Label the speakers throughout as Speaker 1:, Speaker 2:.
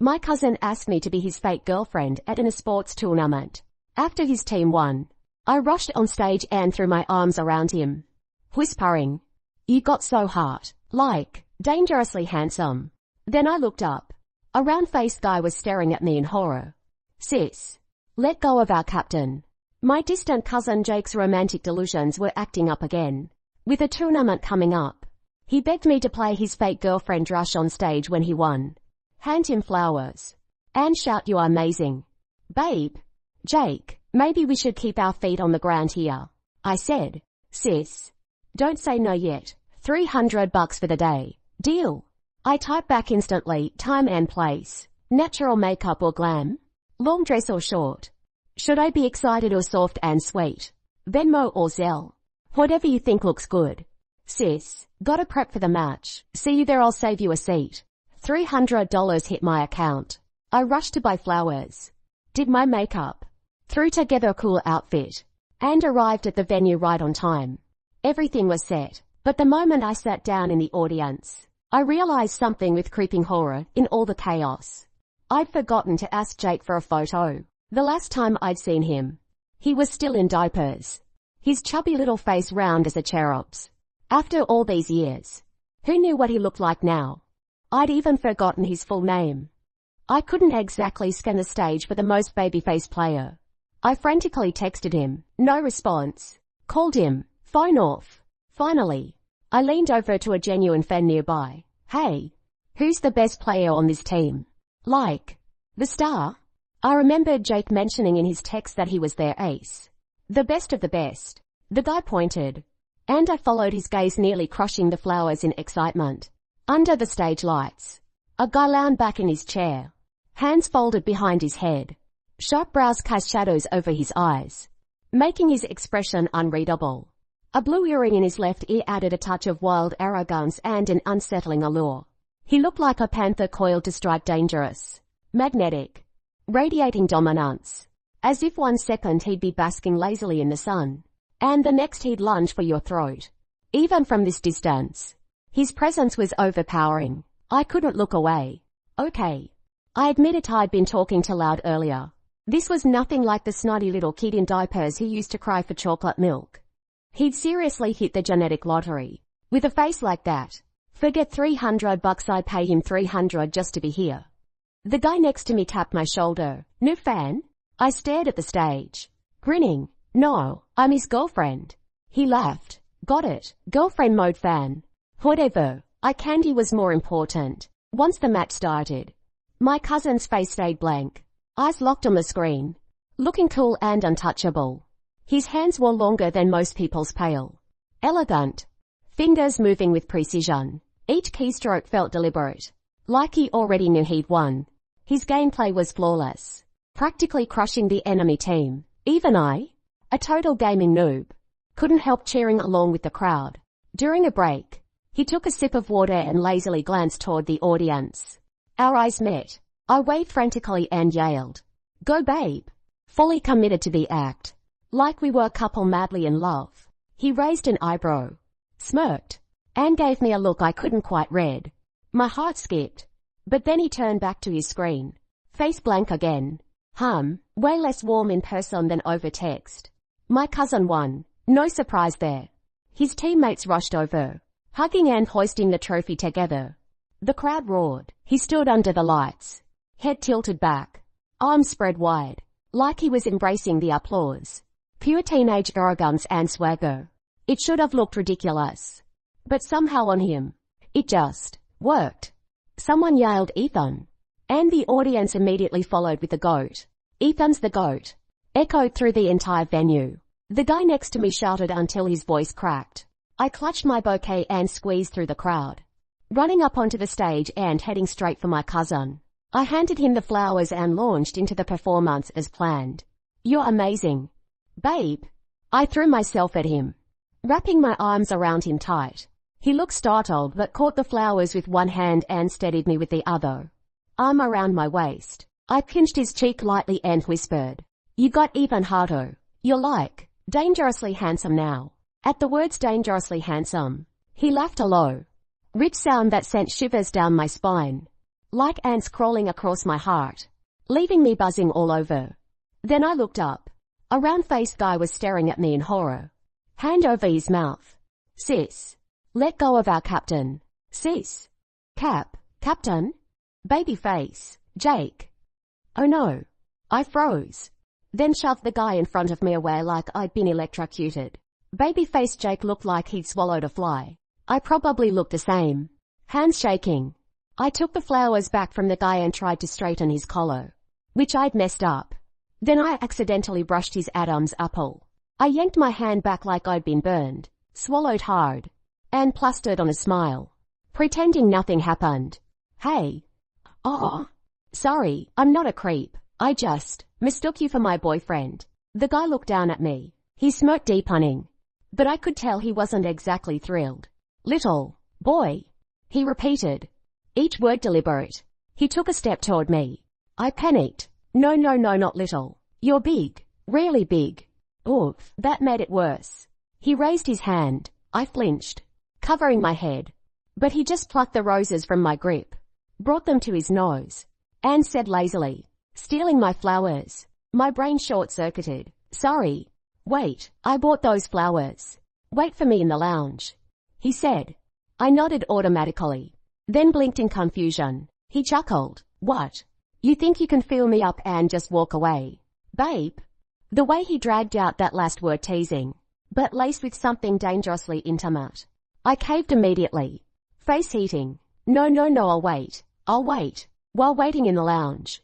Speaker 1: My cousin asked me to be his fake girlfriend at an esports tournament. After his team won, I rushed on stage and threw my arms around him, whispering, "You got so hot, like, dangerously handsome." Then I looked up. A round-faced guy was staring at me in horror. "Sis, let go of our captain." My distant cousin Jake's romantic delusions were acting up again. With a tournament coming up, he begged me to play his fake girlfriend Rush on stage when he won. Hand him flowers. And shout, "You are amazing." "Babe, Jake, maybe we should keep our feet on the ground here," I said. "Sis, don't say no yet. $300 for the day. Deal." I typed back instantly, time and place. Natural makeup or glam? Long dress or short? Should I be excited or soft and sweet? Venmo or Zelle? Whatever you think looks good. "Sis, gotta prep for the match. See you there, I'll save you a seat." $300 hit my account. I rushed to buy flowers, did my makeup, threw together a cool outfit, and arrived at the venue right on time. Everything was set, but the moment I sat down in the audience, I realized something with creeping horror in all the chaos. I'd forgotten to ask Jake for a photo. The last time I'd seen him, he was still in diapers, his chubby little face round as a cherub's. After all these years, who knew what he looked like now? I'd even forgotten his full name. I couldn't exactly scan the stage for the most babyface player. I frantically texted him, no response. Called him, phone off. Finally, I leaned over to a genuine fan nearby. "Hey, who's the best player on this team?" "Like, the star?" I remembered Jake mentioning in his text that he was their ace. "The best of the best." The guy pointed, and I followed his gaze, nearly crushing the flowers in excitement. Under the stage lights, a guy lounged back in his chair, hands folded behind his head. Sharp brows cast shadows over his eyes, making his expression unreadable. A blue earring in his left ear added a touch of wild arrogance and an unsettling allure. He looked like a panther coiled to strike, dangerous, magnetic, radiating dominance, as if one second he'd be basking lazily in the sun, and the next he'd lunge for your throat. Even from this distance, his presence was overpowering. I couldn't look away. Okay, I admitted I'd been talking too loud earlier. This was nothing like the snotty little kid in diapers who used to cry for chocolate milk. He'd seriously hit the genetic lottery. With a face like that, forget $300, I'd pay him $300 just to be here. The guy next to me tapped my shoulder. "New fan?" I stared at the stage, grinning. "No, I'm his girlfriend." He laughed. "Got it, girlfriend mode fan." Whatever, I candy was more important. Once the match started, my cousin's face stayed blank, eyes locked on the screen, looking cool and untouchable. His hands were longer than most people's, pale, elegant, fingers moving with precision. Each keystroke felt deliberate, like he already knew he'd won. His gameplay was flawless, practically crushing the enemy team. Even I, a total gaming noob, couldn't help cheering along with the crowd. During a break, he took a sip of water and lazily glanced toward the audience. Our eyes met. I waved frantically and yelled, "Go babe!" Fully committed to the act, like we were a couple madly in love. He raised an eyebrow, smirked, and gave me a look I couldn't quite read. My heart skipped, but then he turned back to his screen, face blank again. Way less warm in person than over text. My cousin won. No surprise there. His teammates rushed over, hugging and hoisting the trophy together. The crowd roared. He stood under the lights, head tilted back, arms spread wide, like he was embracing the applause. Pure teenage arrogance and swagger. It should have looked ridiculous, but somehow on him, it just worked. Someone yelled, "Ethan," and the audience immediately followed with the GOAT. "Ethan's the GOAT," echoed through the entire venue. The guy next to me shouted until his voice cracked. I clutched my bouquet and squeezed through the crowd, running up onto the stage and heading straight for my cousin. I handed him the flowers and launched into the performance as planned. "You're amazing, babe." I threw myself at him, wrapping my arms around him tight. He looked startled but caught the flowers with one hand and steadied me with the other, arm around my waist. I pinched his cheek lightly and whispered, "You got even harder. You're like, dangerously handsome now." At the words dangerously handsome, he laughed a low, rich sound that sent shivers down my spine. like ants crawling across my heart, leaving me buzzing all over. Then I looked up. A round-faced guy was staring at me in horror. Hand over his mouth. Sis. Let go of our captain. Sis. Captain? Baby face. Jake. Oh no. I froze. Then shoved the guy in front of me away like I'd been electrocuted. Babyface Jake looked like he'd swallowed a fly. I probably looked the same. Hands shaking. I took the flowers back from the guy and tried to straighten his collar, which I'd messed up. Then I accidentally brushed his Adam's apple. I yanked my hand back like I'd been burned, swallowed hard, and plastered on a smile, pretending nothing happened. Hey. Oh. Sorry, I'm not a creep. I just mistook you for my boyfriend. The guy looked down at me. He smirked deepening, but I could tell he wasn't exactly thrilled. Little boy, he repeated, each word deliberate. He took a step toward me. I panicked. No, not little. You're big. Really big. Oof, that made it worse. He raised his hand. I flinched, covering my head. But he just plucked the roses from my grip, brought them to his nose, and said lazily, stealing my flowers. My brain short-circuited. Sorry. Wait, I bought those flowers. Wait for me in the lounge, he said. I nodded automatically, then blinked in confusion. He chuckled. What? You think you can fill me up and just walk away? Babe? The way he dragged out that last word teasing, but laced with something dangerously intimate. I caved immediately, face heating. No, I'll wait. While waiting in the lounge,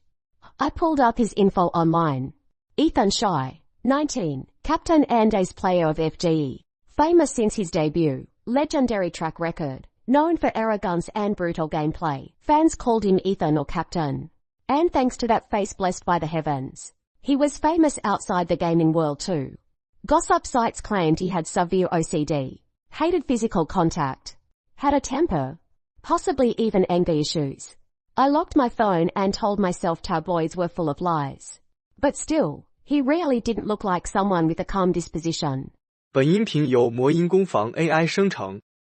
Speaker 1: I pulled up his info online. Ethan Shy, 19, captain and ace player of FGE, famous since his debut, legendary track record, known for arrogance and brutal gameplay. Fans called him Ethan or Captain. And thanks to that face blessed by the heavens, he was famous outside the gaming world too. Gossip sites claimed he had severe OCD, hated physical contact, had a temper, possibly even anger issues. I locked my phone and told myself tabloids were full of lies. But still, he really didn't look like someone with a calm disposition.
Speaker 2: 本音频由魔音工坊 AI 生成。